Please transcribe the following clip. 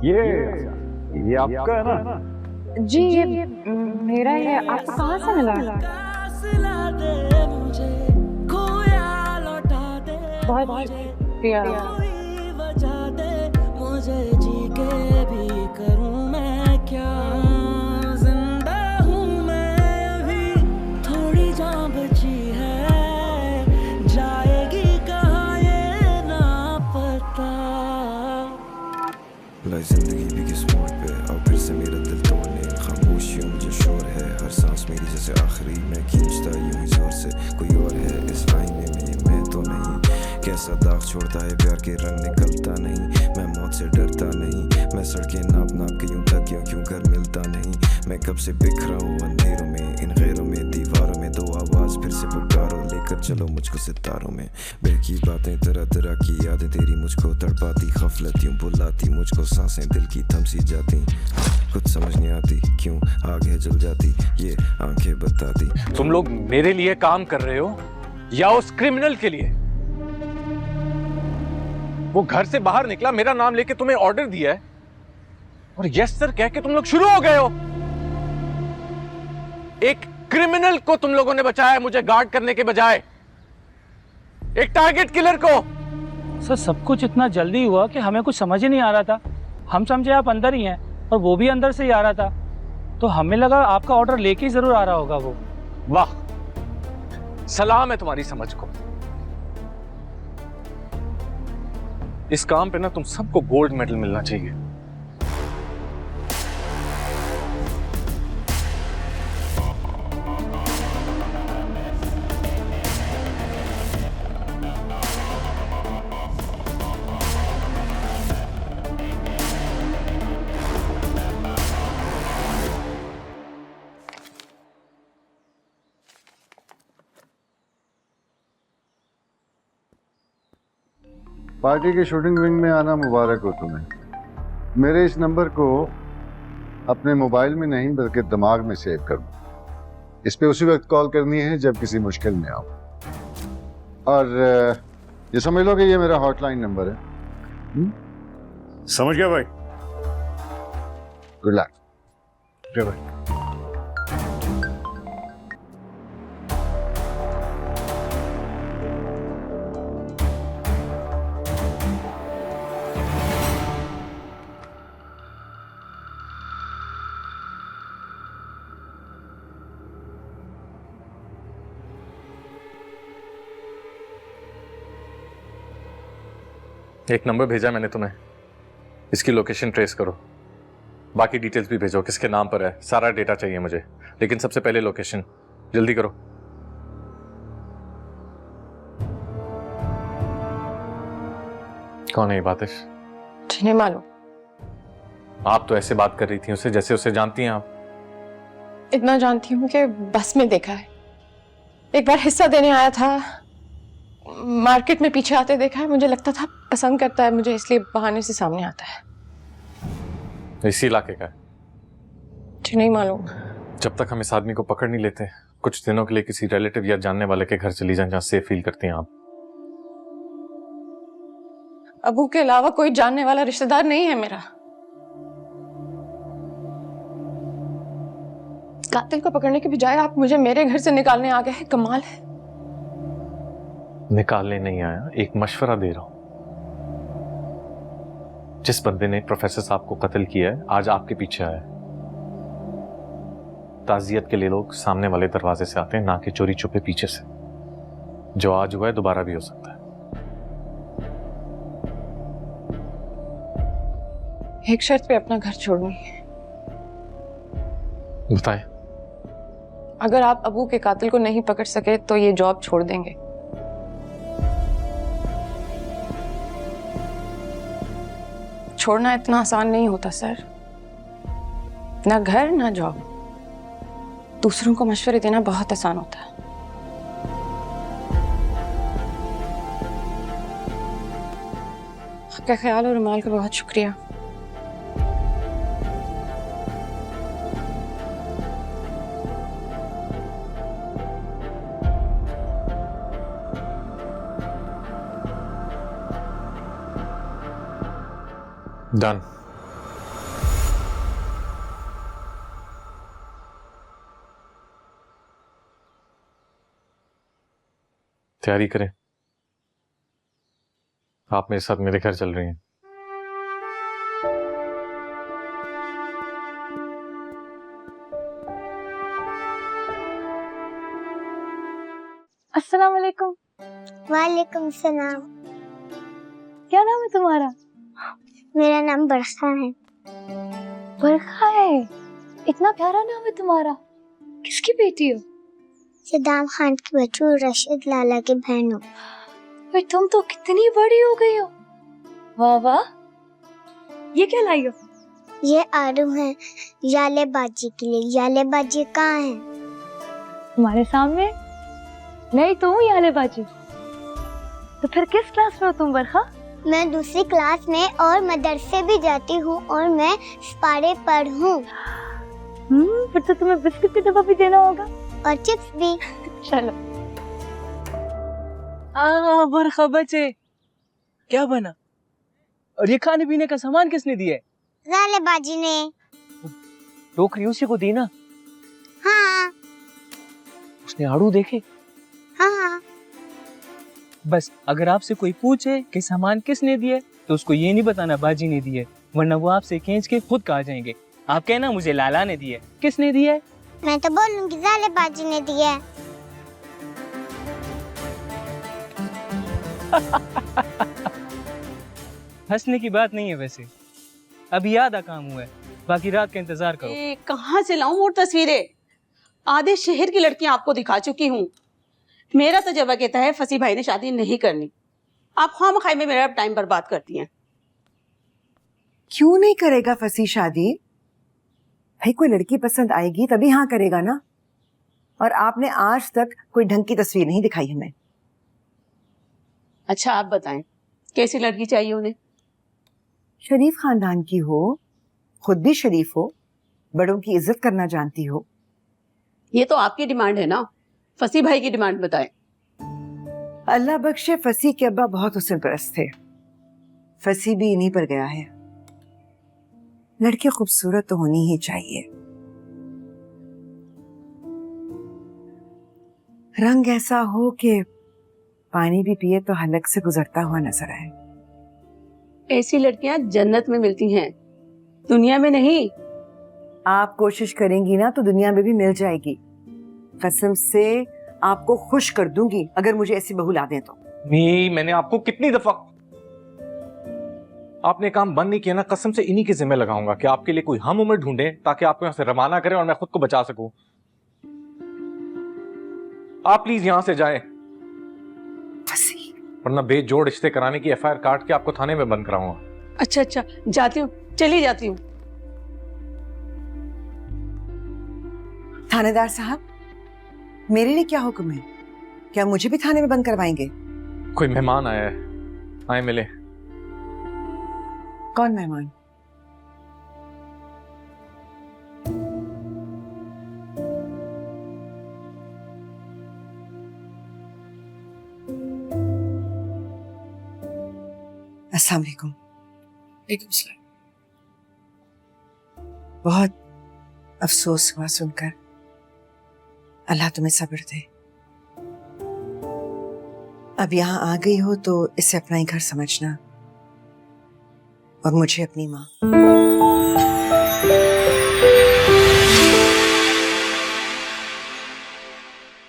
ये आपका है ना? जी ये मेरा है। आपको कहाँ से मिला? बहुत शुक्रिया। मुझे जी के भी करूं मैं क्या, जिंदा हूं मैं अभी, थोड़ी जान बची है, जाएगी कहाँ ये ना पता। जिंदगी भी किस मोड़ पे और फिर से मेरा दिल तोड़ने, खामोशियों मुझे शोर है, हर सांस मेरी जैसे आखिरी, मैं खींचता यूं ही जोर से, कोई और है इस आईने में ये मैं तो नहीं, कैसा दाग छोड़ता है प्यार के रंग निकलता नहीं, मैं मौत से डरता नहीं, मैं सड़कें नाप नाप के यूं थक गया क्यों घर मिलता नहीं, मैं कब से बिखरा हूँ अंधेरों में, इन गैरों में दीवारों में, दो आवाज फिर से पुकारो, लेकर चलो मुझको सितारों में, बहकी बातें तरह तरह की यादें तेरी मुझको तड़पाती, गफलत यूं बुलाती मुझको, सांसें दिल की थम सी जाती, कुछ समझ नहीं आती क्यों आगे जल जाती ये आंखें बताती। तुम लोग मेरे लिए काम कर रहे हो या उस क्रिमिनल के लिए? वो घर से बाहर निकला, मेरा नाम लेके तुम्हें ऑर्डर दिया है और यस सर कह के तुम लोग शुरू हो गए हो। एक क्रिमिनल को तुम लोगों ने बचाया है मुझे गार्ड करने के बजाय, एक टारगेट किलर को। सर सब कुछ इतना जल्दी हुआ कि हमें कुछ समझ ही नहीं आ रहा था, हम समझे आप अंदर ही हैं और वो भी अंदर से ही आ रहा था, तो हमें लगा आपका ऑर्डर लेके ही जरूर आ रहा होगा वो। वाह, सलाम है तुम्हारी समझ को। इस काम पे ना तुम सबको गोल्ड मेडल मिलना चाहिए। पार्टी के शूटिंग विंग में आना मुबारक हो तुम्हें। मेरे इस नंबर को अपने मोबाइल में नहीं बल्कि दिमाग में सेव कर दो। इस पे उसी वक्त कॉल करनी है जब किसी मुश्किल में आओ, और ये समझ लो कि ये मेरा हॉटलाइन नंबर है। समझ गया भाई। Good luck. भाई एक नंबर भेजा मैंने तुम्हें, इसकी लोकेशन ट्रेस करो, बाकी डिटेल्स भी भेजो, किसके नाम पर है, सारा डेटा चाहिए मुझे, लेकिन सबसे पहले लोकेशन, जल्दी करो। कौन है ये बातिश? नहीं मालूम। आप तो ऐसे बात कर रही थी उससे जैसे उसे जानती हैं आप। इतना जानती हूँ कि बस में देखा है, एक बार हिस्सा देने आया था, मार्केट में पीछे आते देखा है, मुझे लगता था पसंद करता है मुझे, इसलिए बहाने से सामने आता है। इसी इलाके का है? जी नहीं मालूम। जब तक हम इस आदमी को पकड़ नहीं लेते, कुछ दिनों के लिए किसी रिलेटिव या जानने वाले के घर चली जाएं जहां सेफ फील करती हैं आप। अबू के अलावा कोई जानने वाला रिश्तेदार नहीं है मेरा। कातिल को पकड़ने के बजाय आप मुझे मेरे घर से निकालने आ गए हैं, कमाल है। निकालने नहीं आया, एक मशवरा दे रहा हूं। जिस बंदे ने प्रोफेसर साहब को कत्ल किया है आज आपके पीछे आया है। ताजियत के लिए लोग सामने वाले दरवाजे से आते हैं, ना कि चोरी छुपे पीछे से। जो आज हुआ है दोबारा भी हो सकता है। एक शर्त पे अपना घर छोड़नी है। बताएं। अगर आप अबू के कातिल को नहीं पकड़ सके तो ये जॉब छोड़ देंगे। छोड़ना इतना आसान नहीं होता सर, ना घर ना जॉब। दूसरों को मशवरे देना बहुत आसान होता है। आपका ख्याल और रुमाल का बहुत शुक्रिया। डन। तैयारी करें। आप मेरे साथ मेरे घर चल रही हैं। अस्सलाम वालेकुम। वालेकुम सलाम। क्या नाम है तुम्हारा? मेरा नाम बरखा है। बरखा है? इतना प्यारा नाम है तुम्हारा। किसकी बेटी हो? सद्दाम खान की बच्ची और रशीद लाला की बहन हो। भाई तुम तो कितनी बड़ी हो गई हो। वाह वाह। ये क्या लाई हो? ये आलू है याले बाजी के लिए। याले बाजी कहाँ है? तुम्हारे सामने। नहीं तो हूँ याले बाजी। तो फिर किस क्लास में हो तुम बरखा? मैं दूसरी क्लास में और मदरसे भी जाती हूँ और मैं सिपारे पर हूँ। फिर तो तुम्हें बिस्किट की डब्बा भी देना होगा और चिप्स भी। चलो। बरखा बचे, क्या बना? और ये खाने पीने का सामान किसने दिया है? याले बाजी ने। टोकरी उसी को दी ना? हाँ उसने आड़ू देखे? हाँ। बस अगर आपसे कोई पूछे कि सामान किसने दिया तो उसको ये नहीं बताना बाजी ने दिया, वरना वो आपसे खींच के खुद कहा जाएंगे। आप कहना मुझे लाला ने दिया। किसने दिया है? मैं तो बोलूंगी याले बाजी ने दिया है। हंसने की बात नहीं है वैसे, अभी आधा काम हुआ है, बाकी रात का इंतजार करो। कहाँ से लाऊं वो तस्वीरें? आधे शहर की लड़कियां आपको दिखा चुकी हूँ। मेरा तजर्बा कहता है फसी भाई ने शादी नहीं करनी। आप खामखाई में मेरा टाइम बर्बाद करती हैं। क्यों नहीं करेगा फसी शादी? भाई कोई लड़की पसंद आएगी तभी हाँ करेगा ना। और आपने आज तक कोई ढंग की तस्वीर नहीं दिखाई हमें। अच्छा आप बताएं कैसी लड़की चाहिए उन्हें? शरीफ खानदान की हो, खुद भी शरीफ हो, बड़ों की इज्जत करना जानती हो। ये तो आपकी डिमांड है ना, फसी भाई की डिमांड बताएं। अल्लाह बख्शे फसी के अब्बा बहुत हुस्न परस्त थे। फसी भी इन्हीं पर गया है। लड़की खूबसूरत तो होनी ही चाहिए, रंग ऐसा हो कि पानी भी पिए तो हलक से गुजरता हुआ नजर आए। ऐसी लड़कियां जन्नत में मिलती हैं, दुनिया में नहीं। आप कोशिश करेंगी ना तो दुनिया में भी मिल जाएगी। कसम से आपको खुश कर दूंगी अगर मुझे ऐसी बहू ला दें तो। मैंने आपको कितनी दफा, आपने काम बंद नहीं किया ना, कसम से इन्हीं के जिम्मे लगाऊंगा कि आपके लिए कोई हम उम्र ढूंढे ताकि आपको यहाँ से रवाना करें और मैं खुद को बचा सकूं। आप प्लीज यहां से जाएं, वरना बेजोड़ रिश्ते कराने की एफआईआर काट के आपको थाने में बंद कराऊंगा। अच्छा जाती हूँ, चली जाती हूँ। थानेदार साहब, मेरे लिए क्या हुक्म है? क्या मुझे भी थाने में बंद करवाएंगे? कोई मेहमान आया है, आए मिले। कौन मेहमान? अस्सलाम वालेकुम। वालेकुम सलाम। बहुत अफसोस हुआ सुनकर। अल्लाह तुम्हें सब्र दे। अब यहाँ आ गई हो तो इसे अपना ही घर समझना और मुझे अपनी माँ।